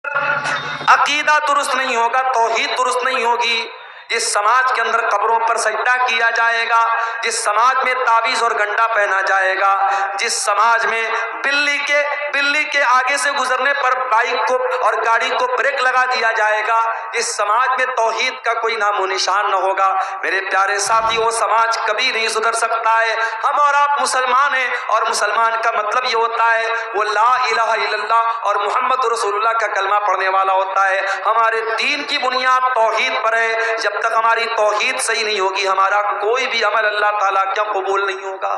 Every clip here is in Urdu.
عقیدہ درست نہیں ہوگا، توحید درست نہیں ہوگی، جس سماج کے اندر قبروں پر سجدہ کیا جائے گا، جس سماج میں تعویذ اور گنڈا پہنا جائے گا، جس سماج میں بلی کے آگے سے گزرنے پر بائک کو اور گاڑی کو بریک لگا دیا جائے گا، جس سماج میں توحید کا کوئی نام و نشان نہ ہوگا، میرے پیارے ساتھی، وہ سماج کبھی نہیں سدھر سکتا ہے۔ ہم اور آپ مسلمان ہیں، اور مسلمان کا مطلب یہ ہوتا ہے وہ لا الہ الا اللہ اور محمد رسول اللہ کا کلمہ پڑھنے والا ہوتا ہے۔ ہمارے دین کی بنیاد توحید پر ہے۔ جب تک ہماری توحید صحیح نہیں ہوگی، ہمارا کوئی بھی عمل اللہ تعالیٰ کیا قبول نہیں ہوگا۔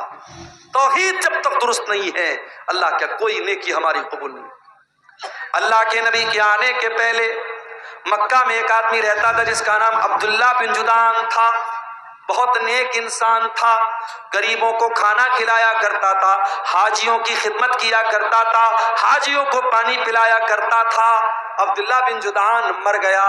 توحید جب تک درست نہیں ہے، اللہ کیا کوئی نیکی ہماری قبول نہیں۔ اللہ کے نبی کے آنے کے پہلے مکہ میں ایک آدمی رہتا تھا جس کا نام عبداللہ بن جدعان تھا۔ بہت نیک انسان تھا، غریبوں کو کھانا کھلایا کرتا تھا، حاجیوں کی خدمت کیا کرتا تھا، حاجیوں کو پانی پلایا کرتا تھا۔ عبداللہ بن جدعان مر گیا۔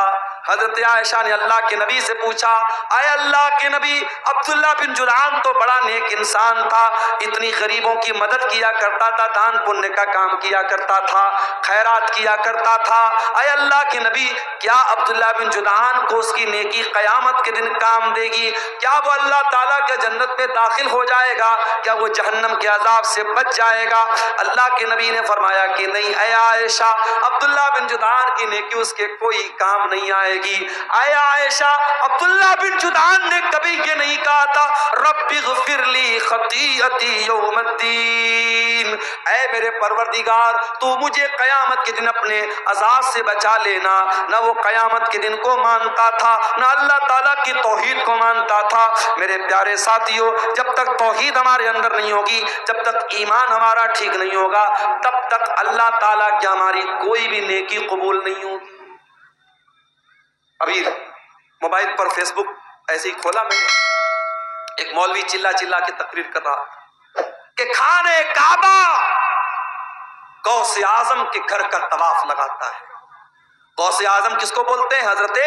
حضرت عائشہ نے اللہ کے نبی سے پوچھا، اے اللہ کے نبی، عبداللہ بن جدعان تو بڑا نیک انسان تھا، اتنی غریبوں کی مدد کیا کرتا تھا، دان پنیہ کا کام کیا کرتا تھا، خیرات کیا کرتا تھا، اے اللہ کے نبی، کیا عبداللہ بن جدعان کو اس کی نیکی قیامت کے دن کام دے گی؟ کیا وہ اللہ تعالیٰ کے جنت میں داخل ہو جائے گا؟ کیا وہ جہنم کے عذاب سے بچ جائے گا؟ اللہ کے نبی نے فرمایا کہ نہیں اے عائشہ، عبداللہ بن جدعان کی نیکی اس کے کوئی کام نہیں آئے گی۔ اے عائشہ، عبداللہ بن جدعان نے کبھی یہ نہیں کہا تھا رب اغفر لی خطیئتی یوم الدین، اے میرے پروردگار تو مجھے قیامت کے دن اپنے عذاب سے بچا لینا۔ نہ وہ قیامت کے دن کو مانتا تھا، نہ اللہ تعالیٰ کی توحید کو مانتا تھا۔ میرے پیارے ساتھیوں، جب تک توحید ہمارے اندر نہیں ہوگی، جب تک ایمان ہمارا ٹھیک نہیں ہوگا، تب تک اللہ تعالیٰ کی ہماری کوئی بھی نیکی قبول نہیں ہوگی۔ ابھی موبائل پر فیس بک ایسے ہی کھولا میں نے، ایک مولوی چلا چلا کے تقریر کر رہا کہ خانہ کعبہ غوث اعظم کے گھر کا طواف لگاتا ہے۔ غوث اعظم کس کو بولتے ہیں؟ حضرت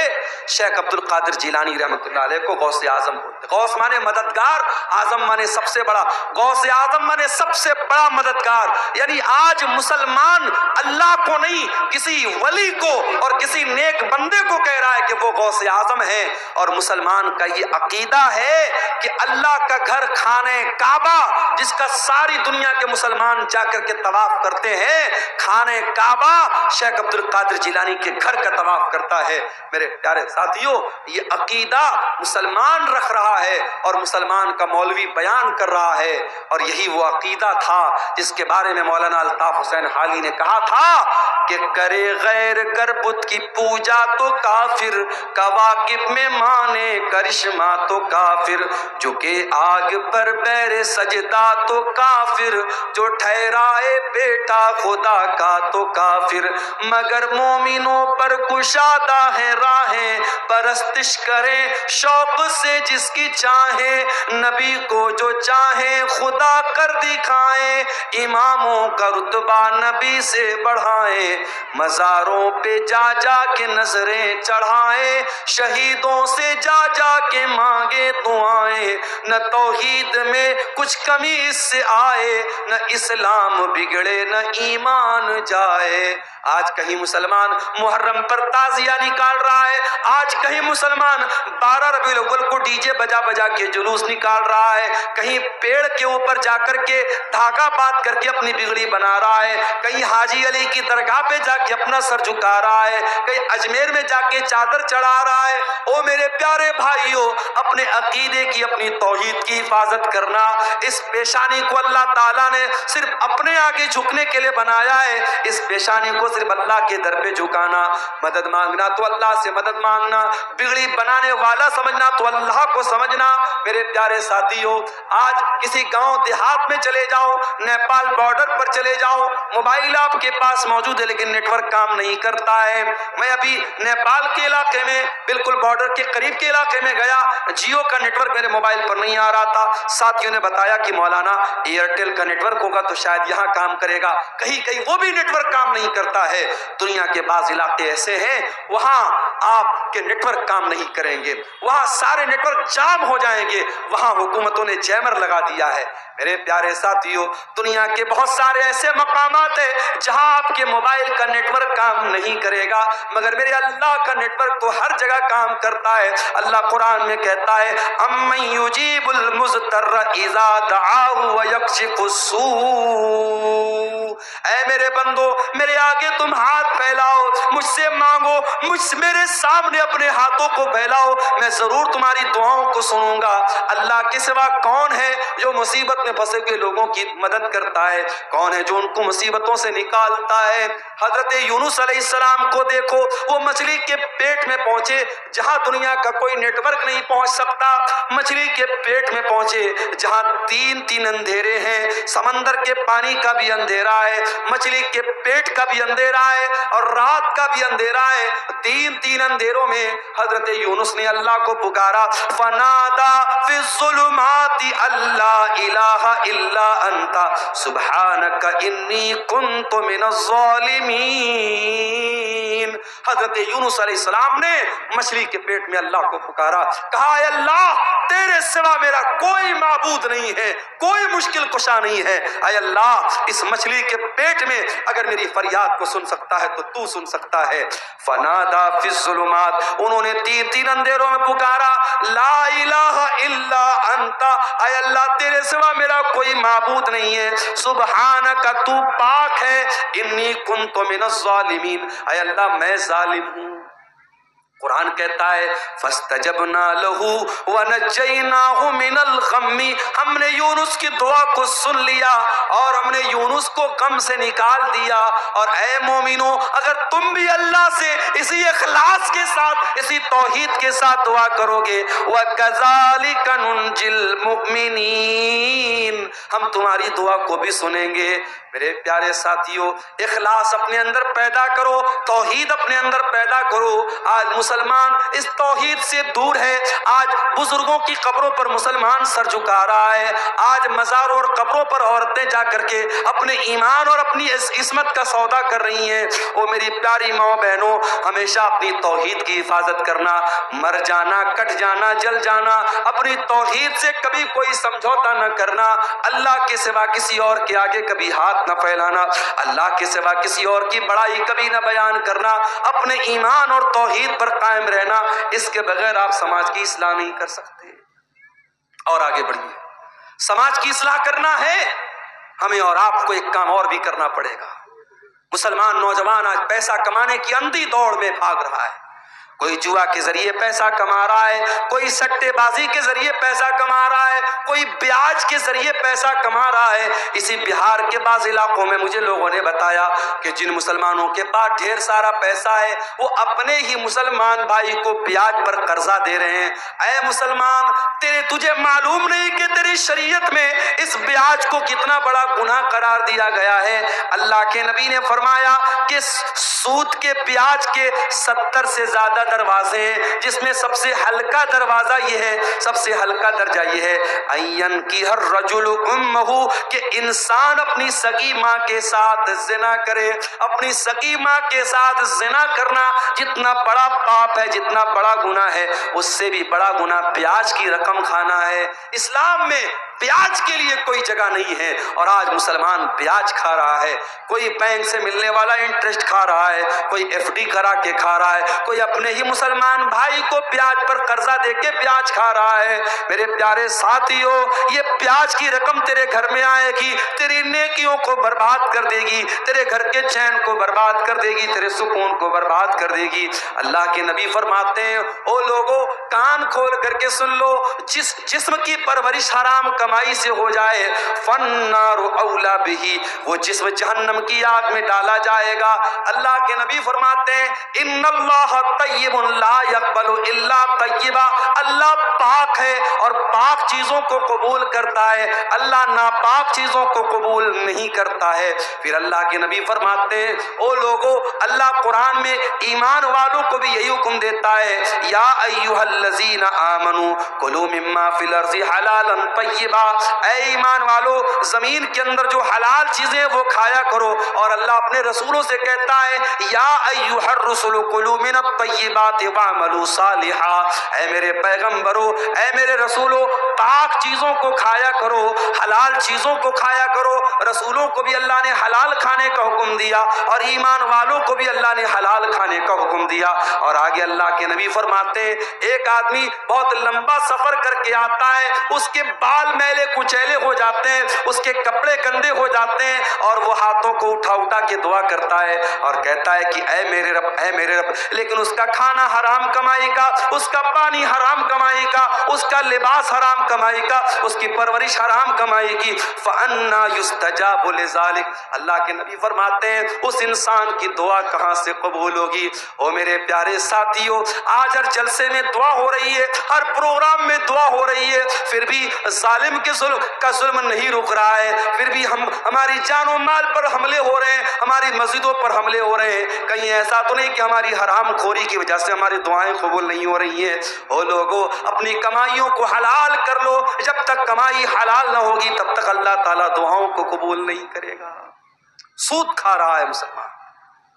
شیخ عبد القادر جیلانی رحمۃ اللہ علیہ کو غوث اعظم بولتے ہیں۔ غوث مانے مددگار، اعظم مانے سب سے بڑا، غوث اعظم مانے سب سے بڑا مددگار۔ یعنی آج مسلمان اللہ کو نہیں، کسی ولی کو اور کسی نیک بندے کو کہہ رہا ہے کہ وہ غوث اعظم ہے، اور مسلمان کا یہ عقیدہ ہے کہ اللہ کا گھر خانہ کعبہ، جس کا ساری دنیا کے مسلمان جا کر کے طواف کرتے ہیں، خانہ کعبہ شیخ عبد القادر جیلانی کے گھر کا طواف کرتا ہے۔ میرے پیارے ساتھیوں، یہ عقیدہ مسلمان رکھ رہا ہے اور مسلمان کا مولوی بیان کر رہا ہے، اور یہی وہ عقیدہ تھا جس کے بارے میں مولانا الطاف حسین حالی نے کہا تھا کہ کرے غیر کر بت کی پوجا تو کافر، کواکب میں مانے کرشمہ تو کافر، جھکے آگ پر بیر سجدہ تو کافر، جو ٹھہرائے بیٹا خدا کا تو کافر، مگر مومنوں پر کشادہ ہے راہیں، پرستش کریں شوق سے جس کی چاہیں، نبی کو جو چاہیں خدا کر دکھائیں، اماموں کا رتبہ نبی سے بڑھائیں، مزاروں پہ جا جا کے نظریں چڑھائیں، شہیدوں سے جا جا کے مانگے دعائیں، نہ توحید میں کچھ کمی اس سے آئے، نہ اسلام بگڑے نہ ایمان جائے۔ آج کہیں مسلمان محرم پر تعزیہ نکال رہا ہے، آج کہیں مسلمان 12 ربیع الاول کو ڈی جے بجا بجا کے جلوس نکال رہا ہے، کہیں پیڑ کے اوپر جا کر کے دھاگا باندھ کر کے اپنی بگڑی بنا رہا ہے، کہیں حاجی علی کی درگاہ پہ جا کے اپنا سر جھکا رہا ہے، کہیں اجمیر میں جا کے چادر چڑھا رہا ہے۔ او میرے پیارے بھائیوں، اپنے عقیدے کی، اپنی توحید کی حفاظت کرنا۔ اس پیشانی کو اللہ تعالیٰ نے صرف اپنے آگے جھکنے کے لیے بنایا ہے، اس پیشانی کو صرف اللہ کے در پہ جھکانا۔ مدد مانگنا تو اللہ سے مدد مانگنا، بگڑی بنانے والا سمجھنا تو اللہ کو سمجھنا۔ میرے پیارے ساتھیوں، آج کسی گاؤں دیہات میں چلے جاؤ، نیپال بارڈر پر چلے جاؤ، موبائل آپ کے پاس موجود ہے لیکن نیٹ ورک کام نہیں کرتا ہے۔ میں ابھی نیپال کے علاقے میں، بالکل بارڈر کے قریب کے علاقے میں گیا، جیو کا نیٹ ورک میرے موبائل پر نہیں آ رہا تھا۔ ساتھیوں نے بتایا کہ مولانا ایئرٹیل کا نیٹ ورک ہوگا تو شاید یہاں کام کرے گا، کہیں کہیں وہ بھی نیٹ ورک کام نہیں کرتا ہے۔ دنیا کے بعض علاقے ایسے ہیں وہاں آپ کے نیٹ ورک کام نہیں کریں گے، وہاں سارے نیٹ ورک جام ہو جائیں گے، وہاں حکومتوں نے جیمر لگا دیا ہے۔ میرے پیارے ساتھیوں، دنیا کے بہت سارے ایسے مقامات ہیں جہاں آپ کے موبائل کا نیٹ ورک کام نہیں کرے گا، مگر میرے اللہ کا نیٹ ورک تو ہر جگہ کام کرتا ہے۔ اللہ قرآن میں کہتا ہے امن یجیب المضطر اذا دعاہ ویکشف السوء، اے میرے بندو میرے آگے تم ہاتھ پھیلاؤ، مجھ سے مانگو، میرے سامنے اپنے ہاتھوں کو پھیلاؤ، میں ضرور تمہاری دعاؤں کو سنوں گا۔ اللہ کے سوا کون ہے جو مصیبت میں پھنسے ہوئے لوگوں کی مدد کرتا ہے؟ کون ہے جو ان کو مصیبتوں سے نکالتا ہے؟ حضرت یونس علیہ السلام کو دیکھو، وہ مچھلی کے پیٹ میں پہنچے جہاں دنیا کا کوئی نیٹ ورک نہیں پہنچ سکتا، مچھلی کے پیٹ میں پہنچے جہاں تین اندھیرے ہیں، سمندر کے پانی کا بھی اندھیرا ہے، مچھلی کے پیٹ کا بھی اندھیرا ہے اور رات کا بھی اندھیرا ہے۔ تین اندھیروں میں حضرت یونس نے اللہ کو پکارا، فنادا فی الظلمات اللہ الہ الا انت سبحانک انی کنت من الظالمین۔ حضرت یونس علیہ السلام نے مچھلی کے پیٹ میں اللہ کو پکارا، کہا اے اللہ تیرے سوا میرا کوئی معبود نہیں ہے، کوئی مشکل کشا نہیں ہے، اے اللہ اس مچھلی کے پیٹ میں اگر میری فریاد کو سن سکتا ہے تو تو سن سکتا ہے۔ فنادا فی الظلمات، انہوں نے تین اندھیروں میں پکارا، لا الہ الا انت، اے اللہ تیرے سوا میرا کوئی معبود نہیں ہے، سبحانک تو پاک ہے، انی کنت من الظالمین، اے اللہ میں ظالم ہوں۔ قرآن کہتا ہے فاستجبنا له ونجيناه من الغم، ہم نے یونس کی دعا کو سن لیا اور ہم نے یونس کو غم سے نکال دیا۔ اور اے مومنو اگر تم بھی اللہ سے اسی اخلاص کے ساتھ، اسی توحید کے ساتھ دعا کرو گے، وَكَذَلِكَ نُنْجِي الْمُؤْمِنِينَ، ہم تمہاری دعا کو بھی سنیں گے۔ میرے پیارے ساتھیوں، اخلاص اپنے اندر پیدا کرو، توحید اپنے اندر پیدا کرو۔ آج مسلمان اس توحید سے دور ہے، آج بزرگوں کی قبروں پر مسلمان سر جھکا رہا ہے، آج مزاروں اور قبروں پر عورتیں جا کر کے اپنے ایمان اور اپنی عصمت کا سودا کر رہی ہیں۔ او میری پیاری ماں بہنوں، ہمیشہ اپنی توحید کی حفاظت کرنا، مر جانا، کٹ جانا، جل جانا، اپنی توحید سے کبھی کوئی سمجھوتا نہ کرنا، اللہ کے سوا کسی اور کے آگے کبھی ہاتھ نہ پھیلانا، اللہ کے سوا کسی اور کی بڑائی کبھی نہ بیان کرنا، اپنے ایمان اور توحید پر قائم رہنا، اس کے بغیر آپ سماج کی اصلاح نہیں کر سکتے۔ اور آگے بڑھیے، سماج کی اصلاح کرنا ہے ہمیں اور آپ کو ایک کام اور بھی کرنا پڑے گا۔ مسلمان نوجوان آج پیسہ کمانے کی اندھی دوڑ میں بھاگ رہا ہے، کوئی جوا کے ذریعے پیسہ کما رہا ہے، کوئی سٹے بازی کے ذریعے پیسہ کما رہا ہے، کوئی بیاج کے ذریعے پیسہ کما رہا ہے۔ اسی بہار کے بعض علاقوں میں مجھے لوگوں نے بتایا کہ جن مسلمانوں کے پاس ڈھیر سارا پیسہ ہے وہ اپنے ہی مسلمان بھائی کو بیاج پر قرضہ دے رہے ہیں۔ اے مسلمان، تجھے معلوم نہیں کہ تیری شریعت میں اس بیاج کو کتنا بڑا گناہ قرار دیا گیا ہے؟ اللہ کے نبی نے فرمایا کہ سود کے بیاج کے 70 سے زیادہ دروازے ہیں، جس میں سب سے ہلکا دروازہ یہ ہے، سب سے ہلکا درجہ یہ ہے این کی ہر رجل امہ، کہ انسان اپنی سگی ماں کے ساتھ زنا کرے۔ اپنی سگی ماں کے ساتھ زنا کرنا جتنا بڑا پاپ ہے، جتنا بڑا گناہ ہے، اس سے بھی بڑا گناہ بیاج کی رقم کھانا ہے۔ اسلام میں بیاج کے لیے کوئی جگہ نہیں ہے، اور آج مسلمان بیاج کھا رہا ہے، کوئی بینک سے ملنے والا انٹرسٹ کھا رہا ہے، کوئی ایف ڈی کرا کے کھا رہا ہے، کوئی اپنے ہی مسلمان بھائی کو بیاج پر قرضہ دے کے بیاج کھا رہا ہے۔ میرے پیارے ساتھیوں، یہ بیاج کی رقم تیرے گھر میں آئے گی، تیری نیکیوں کو برباد کر دے گی، تیرے گھر کے چین کو برباد کر دے گی، تیرے سکون کو برباد کر دے گی۔ اللہ کے نبی فرماتے ہیں او لوگوں کان کھول کر کے سن لو، جس جسم کی پرورش حرام کمائی سے ہو جائے فالنار اولا بہ، وہ جسم جہنم کی آگ میں ڈالا جائے گا۔ اللہ کے نبی فرماتے ہیں ان اللہ طیب لا یقبل الا طیبا، اللہ پاک ہے اور پاک چیزوں کو قبول کرتا ہے، اللہ ناپاک چیزوں کو قبول نہیں کرتا ہے۔ پھر اللہ کے نبی فرماتے ہیں او لوگوں، اللہ قرآن میں ایمان والوں کو بھی یہی حکم دیتا ہے یا ایھا الذین آمنوا کلوا مما فی الارض حلالا طیبا کرے گا۔ اے ایمان والو، زمین کے اندر جو حلال چیزیں وہ کھایا کرو، اور اللہ اپنے رسولوں سے کہتا ہے یا ایھا الرسل کلوا من الطیبات واعملوا صالحا، اے میرے پیغمبرو، اے میرے رسولو، پاک چیزوں کو کھایا کرو، حلال چیزوں کو کھایا کرو۔ رسولوں کو بھی اللہ نے حلال کھانے کا حکم دیا، اور ایمان والوں کو بھی اللہ نے حلال کھانے کا حکم دیا۔ اور آگے اللہ کے نبی فرماتے ہیں ایک آدمی بہت لمبا سفر کر کے آتا ہے، اس کے بال میلے کچیلے ہو جاتے ہیں، اس کے کپڑے گندے ہو جاتے ہیں، اور وہ ہاتھوں کو اٹھا اٹھا کے دعا کرتا ہے اور کہتا ہے کہ اے میرے رب، اے میرے رب، لیکن اس کا کھانا حرام کمائی کا، اس کا پانی حرام کمائی کا، اس کا لباس حرام کمائی کا، اس کی پرورش حرام کمائی کی، فَأَنَّا يُسْتَجَابُ لِذَلِكَ، اللہ کے نبی فرماتے ہیں اس انسان کی دعا کہاں سے قبول ہوگی؟ او میرے پیارے ساتھیوں، آج ہر جلسے میں دعا ہو رہی ہے، ہر پروگرام میں دعا ہو رہی ہے، پھر بھی ظالم کے ظلم نہیں رک رہا ہے، پھر بھی ہماری جان و مال پر حملے ہو رہے ہیں، ہماری مسجدوں پر حملے ہو رہے ہیں۔ کہیں ایسا تو نہیں کہ ہماری حرام خوری کی وجہ سے ہماری دعائیں قبول نہیں ہو رہی ہیں؟ او لوگوں، اپنی کمائیوں کو حلال کر لو، جب تک کمائی حلال نہ ہوگی تب تک اللہ تعالیٰ دعاؤں کو قبول نہیں کرے گا۔ سود کھا رہا ہے مسلمان،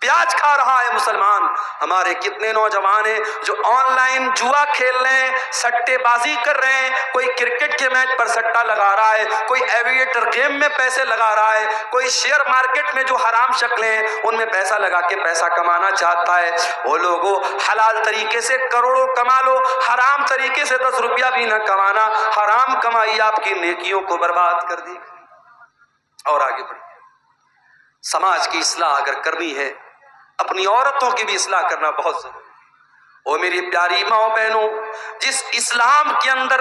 پیاز کھا رہا ہے مسلمان۔ ہمارے کتنے نوجوان ہیں جو آن لائن جوا کھیل رہے ہیں، سٹے بازی کر رہے ہیں، کوئی کرکٹ کے میچ پر سٹا لگا رہا ہے، کوئی ایویٹر گیم میں پیسے لگا رہا ہے، کوئی شیئر مارکیٹ میں جو حرام شکلیں ہیں ان میں پیسہ لگا کے پیسہ کمانا چاہتا ہے۔ وہ لوگوں، حلال طریقے سے کروڑوں کما لو، حرام طریقے سے 10 روپیہ بھی نہ کمانا، حرام کمائی آپ کی نیکیوں کو برباد کر دی۔ اور آگے بڑھیے، سماج کی اصلاح اگر کرنی ہے، اپنی عورتوں کی بھی اصلاح کرنا بہت ضروری ہے۔ او میری پیاری ماں بہنوں، جس اسلام کے اندر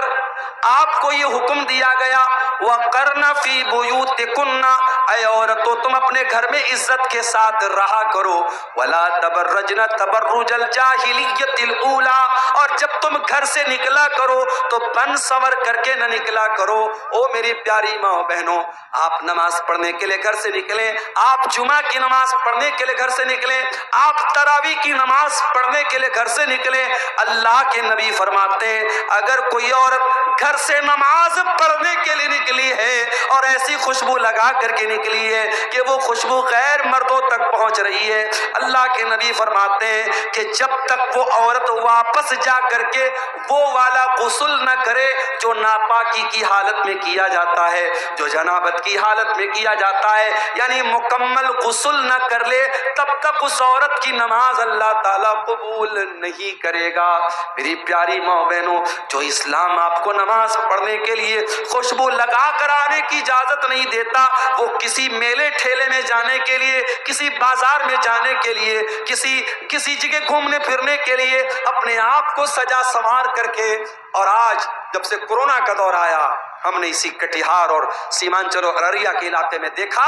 آپ کو یہ حکم دیا گیا وَقَرْنَ فِي بُيُوتِكُنَّ، اے عورتوں تم اپنے گھر میں عزت کے ساتھ رہا کرو، وَلَا تَبَرَّجْنَ تَبَرُّجَ الْجَاهِلِيَّةِ الْأُولَىٰ، اور جب تم گھر سے نکلا کرو تو بن سنور کر کے نہ نکلا کرو۔ او میری پیاری ماں بہنوں، آپ نماز پڑھنے کے لیے گھر سے نکلیں، آپ جمعہ کی نماز پڑھنے کے لیے گھر سے نکلیں، آپ تراویح کی نماز پڑھنے کے لیے گھر سے نکلیں۔ اللہ کے نبی فرماتے ہیں اگر کوئی عورت گھر سے نماز پڑھنے کے لیے نکلی ہے اور ایسی خوشبو لگا کر کے نکلی ہے کہ وہ خوشبو غیر مردوں تک پہنچ رہی ہے، اللہ کے نبی فرماتے ہیں کہ جب تک وہ عورت واپس جا کر کے وہ والا غسل نہ کرے جو ناپاکی کی حالت میں کیا جاتا ہے، جو جنابت کی حالت میں کیا جاتا ہے، یعنی مکمل غسل نہ کر لے، تب تک اس عورت کی نماز اللہ تعالیٰ قبول نہیں کرے گا۔ میری پیاری ماں بہنوں، جو اسلام آپ کو نماز پڑھنے کے لیے خوشبو لگا کر آنے کی اجازت نہیں دیتا، وہ کسی میلے ٹھیلے میں جانے کے لیے، کسی بازار میں جانے کے لیے، کسی جگہ گھومنے پھرنے کے لیے اپنے آپ کو سجا سنوار کر کے، اور آج جب سے کورونا کا دور آیا ہم نے اسی کٹیہار اور سیمانچل اور ارریہ کے علاقے میں دیکھا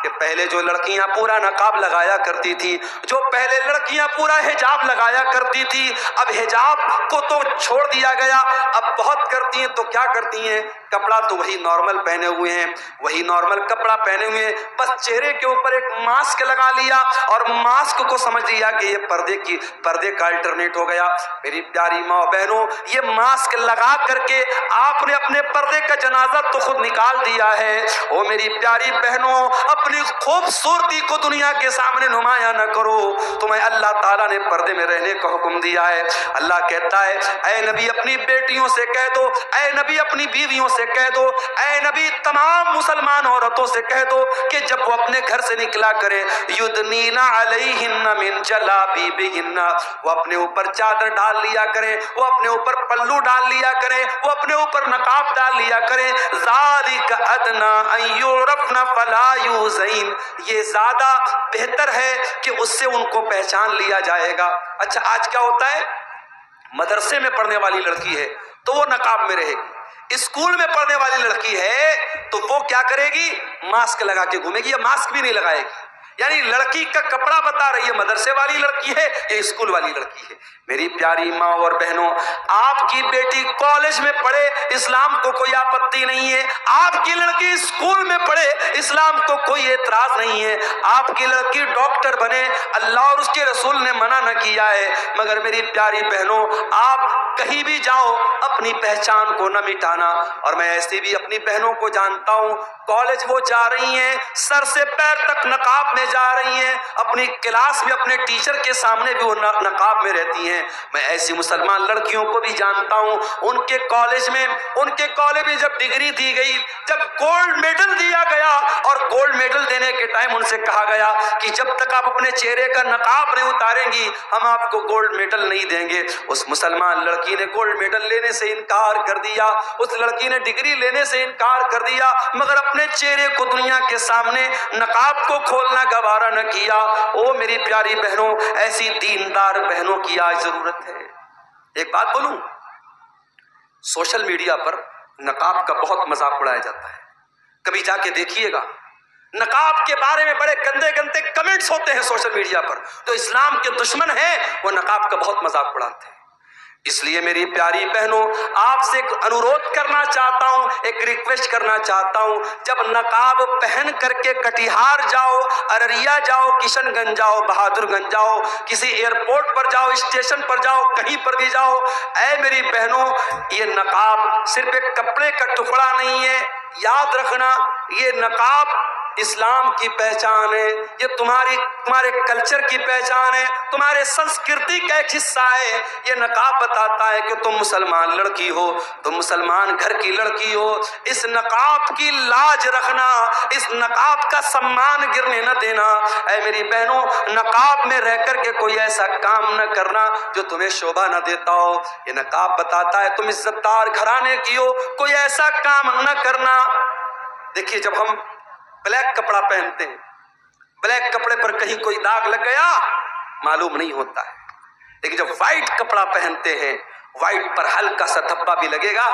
کہ پہلے جو لڑکیاں پورا نقاب لگایا کرتی تھی، جو پہلے لڑکیاں پورا حجاب لگایا کرتی تھی، اب حجاب کو تو چھوڑ دیا گیا، اب بہت کرتی ہیں تو کیا کرتی ہیں، کپڑا تو وہی نارمل پہنے ہوئے ہیں، وہی نارمل کپڑا پہنے ہوئے ہیں، بس چہرے کے اوپر ایک ماسک لگا لیا اور ماسک کو سمجھ لیا کہ یہ پردے کا الٹرنیٹ ہو گیا۔ میری پیاری ماں بہنوں، یہ ماسک لگا کر کے آپ نے اپنے پردے کا جنازہ تو خود نکال دیا ہے۔ او میری پیاری بہنوں، اپنی خوبصورتی کو دنیا کے سامنے نمایاں نہ کرو، تمہیں اللہ تعالیٰ نے پردے میں رہنے کا حکم دیا ہے۔ اللہ کہتا ہے اے نبی اپنی بیٹیوں سے کہہ دو، اے نبی اپنی بیویوں سے کہہ دو، اے نبی تمام مسلمان عورتوں سے کہہ دو کہ جب وہ اپنے گھر سے نکلا کرے یدنین علیہن من جلابیبہن، وہ اپنے اوپر چادر ڈال لیا کرے، وہ اپنے اوپر پلو ڈال لیا کرے، وہ اپنے اوپر نقاب ڈال لیا کرے، ذالک ادنی ان یعرفن فلا یؤذین، یہ زیادہ بہتر ہے کہ اس سے ان کو پہچان لیا جائے گا۔ اچھا آج کیا ہوتا ہے، مدرسے میں پڑھنے والی لڑکی ہے تو وہ نقاب میں رہے گی، اسکول میں پڑھنے والی لڑکی ہے تو وہ کیا کرے گی، ماسک لگا کے گھومے گی یا ماسک بھی نہیں لگائے گی، یعنی لڑکی کا کپڑا بتا رہی ہے مدرسے والی لڑکی ہے یا اسکول والی لڑکی ہے. میری پیاری ماں اور بہنوں، آپ کی بیٹی کالج میں پڑھے اسلام کو کوئی آپتی نہیں ہے، آپ کی لڑکی اسکول میں پڑھے اسلام کو کوئی اعتراض نہیں ہے، آپ کی لڑکی ڈاکٹر بنے اللہ اور اس کے رسول نے منع نہ کیا ہے. مگر میری پیاری بہنوں، آپ کہیں بھی جاؤ اپنی پہچان کو نہ مٹانا. اور میں ایسی بھی اپنی بہنوں کو جانتا ہوں، کالج وہ جا رہی ہیں سر سے پیر تک نقاب میں جا رہی ہیں، اپنی کلاس میں اپنے ٹیچر کے سامنے بھی وہ نقاب میں رہتی ہیں. میں ایسی مسلمان لڑکیوں کو بھی جانتا ہوں، ان کے کالج میں جب ڈگری دی گئی، جب گولڈ میڈل دیا گیا اور گولڈ میڈل دینے کے ٹائم ان سے کہا گیا کہ جب تک آپ اپنے چہرے کا نقاب نہیں اتاریں گی ہم آپ کو گولڈ میڈل نہیں دیں گے. اس مسلمان لڑکی نے گولڈ میڈل لینے سے انکار کر دیا، اس لڑکی نے ڈگری لینے سے انکار کر دیا، مگر اپنے چہرے کو دنیا کے سامنے نقاب کو کھولنا گوارا نہ کیا. او میری پیاری بہنوں، ایسی دیندار بہنوں کی آج ضرورت ہے. ایک بات بولوں، سوشل میڈیا پر نقاب کا بہت مذاق اڑایا جاتا ہے. کبھی جا کے دیکھیے گا، نقاب کے بارے میں بڑے گندے گندے کمنٹس ہوتے ہیں سوشل میڈیا پر. جو اسلام کے دشمن ہیں وہ نقاب کا بہت مذاق اڑاتے ہیں. اس لیے میری پیاری بہنوں، آپ سے ایک انورودھ کرنا چاہتا ہوں، ایک ریکویسٹ کرنا چاہتا ہوں، جب نقاب پہن کر کے کٹیہار جاؤ، ارریا جاؤ، کشن گنج جاؤ، بہادر گنج جاؤ، کسی ایئرپورٹ پر جاؤ، اسٹیشن پر جاؤ، کہیں پر بھی جاؤ، اے میری بہنوں، یہ نقاب صرف ایک کپڑے کا ٹکڑا نہیں ہے. یاد رکھنا، یہ نقاب اسلام کی پہچان ہے، یہ تمہارے کلچر کی پہچان ہے، تمہارے سنسکرتی کا ایک حصہ ہے. یہ نقاب بتاتا ہے کہ تم مسلمان لڑکی ہو، تم مسلمان گھر کی لڑکی ہو. اس نقاب کی لاج رکھنا، اس نقاب کا سمان گرنے نہ دینا. اے میری بہنوں، نقاب میں رہ کر کے کوئی ایسا کام نہ کرنا جو تمہیں شوبھا نہ دیتا ہو. یہ نقاب بتاتا ہے تم عزت دار گھرانے کی ہو، کوئی ایسا کام نہ کرنا. دیکھیے، جب ہم بلیک کپڑا پہنتے ہیں، بلیک کپڑے پر کہیں کوئی داغ لگ گیا معلوم نہیں ہوتا ہے. لیکن جب وائٹ کپڑا پہنتے ہیں، وائٹ پر ہلکا سا دھبا بھی لگے گا،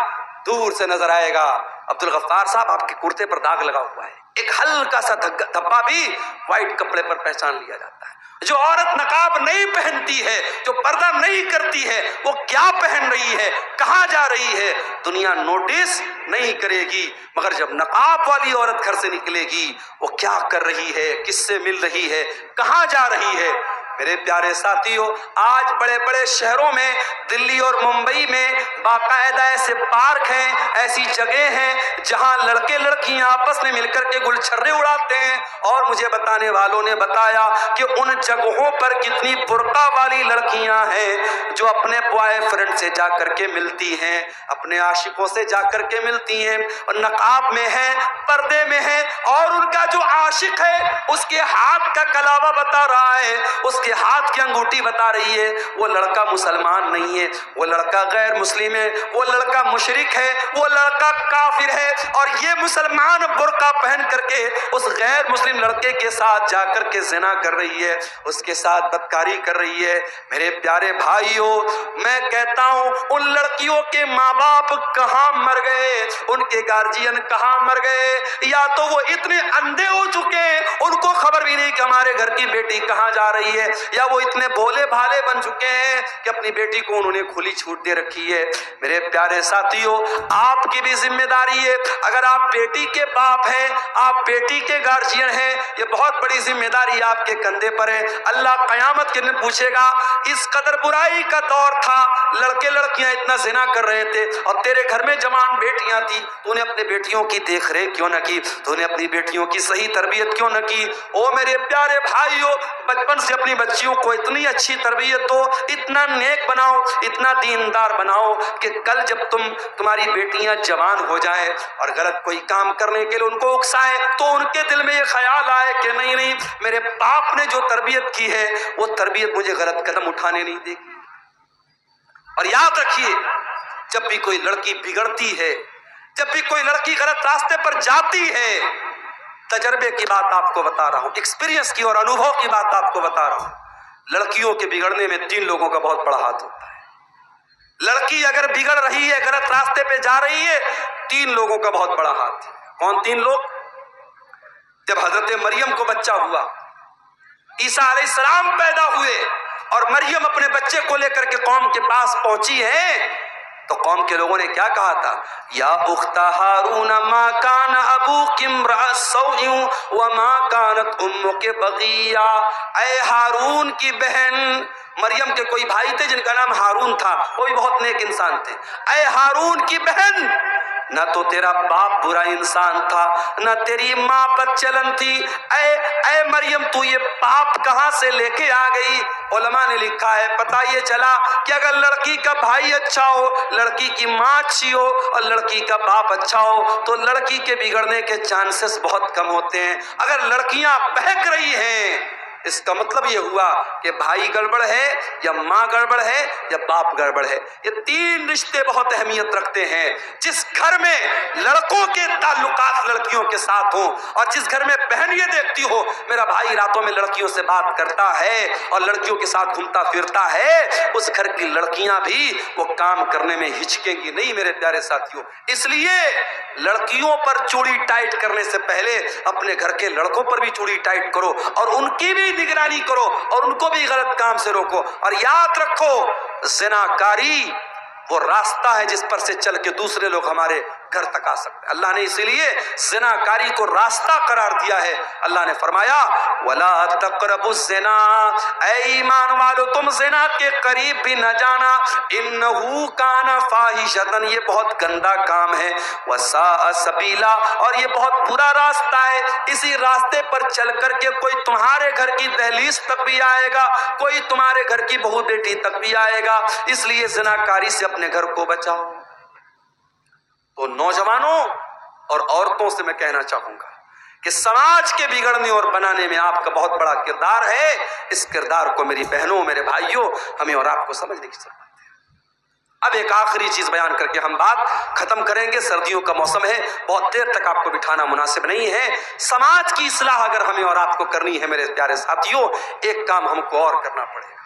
دور سے نظر آئے گا عبدالغفار صاحب آپ کے کرتے پر داغ لگا ہوا ہے. ایک ہلکا سا دھبا بھی وائٹ کپڑے پر پہچان لیا جاتا ہے. جو عورت نقاب نہیں پہنتی ہے، جو پردہ نہیں کرتی ہے، وہ کیا پہن رہی ہے، کہاں جا رہی ہے، دنیا نوٹس نہیں کرے گی. مگر جب نقاب والی عورت گھر سے نکلے گی، وہ کیا کر رہی ہے، کس سے مل رہی ہے، کہاں جا رہی ہے. میرے پیارے ساتھیوں، آج بڑے بڑے شہروں میں، دلی اور ممبئی میں باقاعدہ ایسے پارک ہیں، ایسی جگہ ہیں جہاں لڑکے لڑکیاں آپس میں مل کر کے گل چھرے اڑاتے ہیں. اور مجھے بتانے والوں نے بتایا کہ ان جگہوں پر کتنی برقع والی لڑکیاں ہیں جو اپنے بوائے فرینڈ سے جا کر کے ملتی ہیں، اپنے عاشقوں سے جا کر کے ملتی ہیں، اور نقاب میں ہیں، پردے میں ہیں، اور ان کا جو عاشق ہے اس کے ہاتھ کا کلاوہ بتا رہا ہے، اس کے ہاتھ کی انگوٹھی بتا رہی ہے وہ لڑکا مسلمان نہیں ہے، وہ لڑکا غیر مسلم ہے، وہ لڑکا مشرک ہے، وہ لڑکا کافر ہے. اور یہ مسلمان برقع پہن کر کے اس غیر مسلم لڑکے کے ساتھ جا کر کے زنا کر رہی ہے، اس کے ساتھ بدکاری کر رہی ہے. میرے پیارے بھائیوں، میں کہتا ہوں ان لڑکیوں کے ماں باپ کہاں مر گئے، ان کے گارجین کہاں مر گئے. یا تو وہ اتنے اندھے ہو چکے ہیں ان کو خبر بھی نہیں کہ ہمارے گھر کی بیٹی کہاں جا رہی ہے، یا وہ اتنے بھولے بھالے بن چکے ہیں کہ اپنی بیٹی کو انہوں نے کھلی چھوٹ دے رکھی ہے. میرے پیارے ساتھیوں، آپ کی بھی ذمہ داری ہے، اگر آپ بیٹی کے باپ ہیں، آپ بیٹی کے گارجین ہیں، یہ بہت بڑی ذمہ داری آپ کے کندھے پر ہے. اللہ قیامت کے دن پوچھے گا، اس قدر برائی کا دور تھا، لڑکے لڑکیاں اتنا زنا کر رہے تھے اور تیرے گھر میں جوان بیٹیاں تھی، تو نے اپنے بیٹیوں کی دیکھ ریکھ کیوں نہ کی، تو نے اپنی بیٹیوں کی صحیح تربیت کیوں نہ کی. او میرے پیارے بھائیوں، بچپن سے اپنی بچیوں کو اتنی اچھی تربیت دو، اتنا نیک بناؤ، اتنا دیندار بناؤ کہ کل جب تمہاری بیٹیاں جوان ہو جائیں اور غلط کوئی کام کرنے کے لیے ان کو اکسائیں تو ان کے دل میں یہ خیال آئے کہ نہیں نہیں، میرے باپ نے جو تربیت کی ہے وہ تربیت مجھے غلط قدم اٹھانے نہیں دے گی. اور یاد رکھیے، جب بھی کوئی لڑکی بگڑتی ہے، جب بھی کوئی لڑکی غلط راستے پر جاتی ہے، تجربے کی بات آپ کو بتا رہا ہوں، ایکسپیرینس کی اور انوبھو کی بات آپ کو بتا رہا ہوں، لڑکیوں کے بگڑنے میں 3 لوگوں کا بہت بڑا ہاتھ ہوتا ہے. لڑکی اگر بگڑ رہی ہے، غلط راستے پہ جا رہی ہے، 3 لوگوں کا بہت بڑا ہاتھ ہے. کون 3 لوگ؟ جب حضرت مریم کو بچہ ہوا عیسیٰ علیہ السلام پیدا ہوئے اور مریم اپنے بچے کو لے کر کے قوم کے پاس پہنچی ہے تو قوم کے لوگوں نے کیا کہا تھا؟ یا اخت ہارون ما کان ابوک امرأ سوء وما کانت امک بغیہ، اے ہارون کی بہن، مریم کے کوئی بھائی تھے جن کا نام ہارون تھا، وہ بھی بہت نیک انسان تھے، اے ہارون کی بہن، نہ تو تیرا باپ برا انسان تھا نہ تیری ماں بد چلن تھی، اے مریم تو یہ پاپ کہاں سے لے کے آ گئی؟ علماء نے لکھا ہے پتہ یہ چلا کہ اگر لڑکی کا بھائی اچھا ہو، لڑکی کی ماں اچھی ہو اور لڑکی کا باپ اچھا ہو تو لڑکی کے بگڑنے کے چانسز بہت کم ہوتے ہیں۔ اگر لڑکیاں بہک رہی ہیں اس کا مطلب یہ ہوا کہ بھائی گڑبڑ ہے یا ماں گڑبڑ ہے یا باپ گڑبڑ ہے۔ یہ تین رشتے بہت اہمیت رکھتے ہیں۔ جس گھر میں لڑکوں کے تعلقات لڑکیوں کے ساتھ ہوں اور جس گھر میں بہن یہ دیکھتی ہو میرا بھائی راتوں میں لڑکیوں سے بات کرتا ہے اور لڑکیوں کے ساتھ گھومتا پھرتا ہے، اس گھر کی لڑکیاں بھی وہ کام کرنے میں ہچکیں گی نہیں میرے پیارے ساتھیوں۔ اس لیے لڑکیوں پر چوڑی ٹائٹ کرنے سے پہلے اپنے گھر کے لڑکوں پر بھی چوڑی ٹائٹ کرو اور ان کی بھی نگرانی کرو اور ان کو بھی غلط کام سے روکو۔ اور یاد رکھو زناکاری وہ راستہ ہے جس پر سے چل کے دوسرے لوگ ہمارے گھر تک آ سکتے ہیں۔ اللہ نے اسی لیے زناکاری کو راستہ قرار دیا ہے۔ اللہ نے فرمایا وَلَا تَقْرَبُوا الزِّنَا، اے ایمان والو تم زنا کے قریب بھی نہ جانا، اِنَّهُ كَانَ فَاحِشَةً، یہ بہت گندا کام ہے، وَسَاءَ سَبِيلًا، اور یہ بہت برا راستہ ہے۔ اسی راستے پر چل کر کے کوئی تمہارے گھر کی دہلیز تک بھی آئے گا، کوئی تمہارے گھر کی بہو بیٹی تک بھی آئے گا، اس لیے زناکاری سے اپنے گھر کو بچاؤ۔ تو نوجوانوں اور عورتوں سے میں کہنا چاہوں گا کہ سماج کے بگڑنے اور بنانے میں آپ کا بہت بڑا کردار ہے۔ اس کردار کو میری بہنوں میرے بھائیوں ہمیں اور آپ کو سمجھنے کی ضرورت ہے۔ اب ایک آخری چیز بیان کر کے ہم بات ختم کریں گے۔ سردیوں کا موسم ہے، بہت دیر تک آپ کو بٹھانا مناسب نہیں ہے۔ سماج کی اصلاح اگر ہمیں اور آپ کو کرنی ہے میرے پیارے ساتھیوں، ایک کام ہم کو اور کرنا پڑے گا۔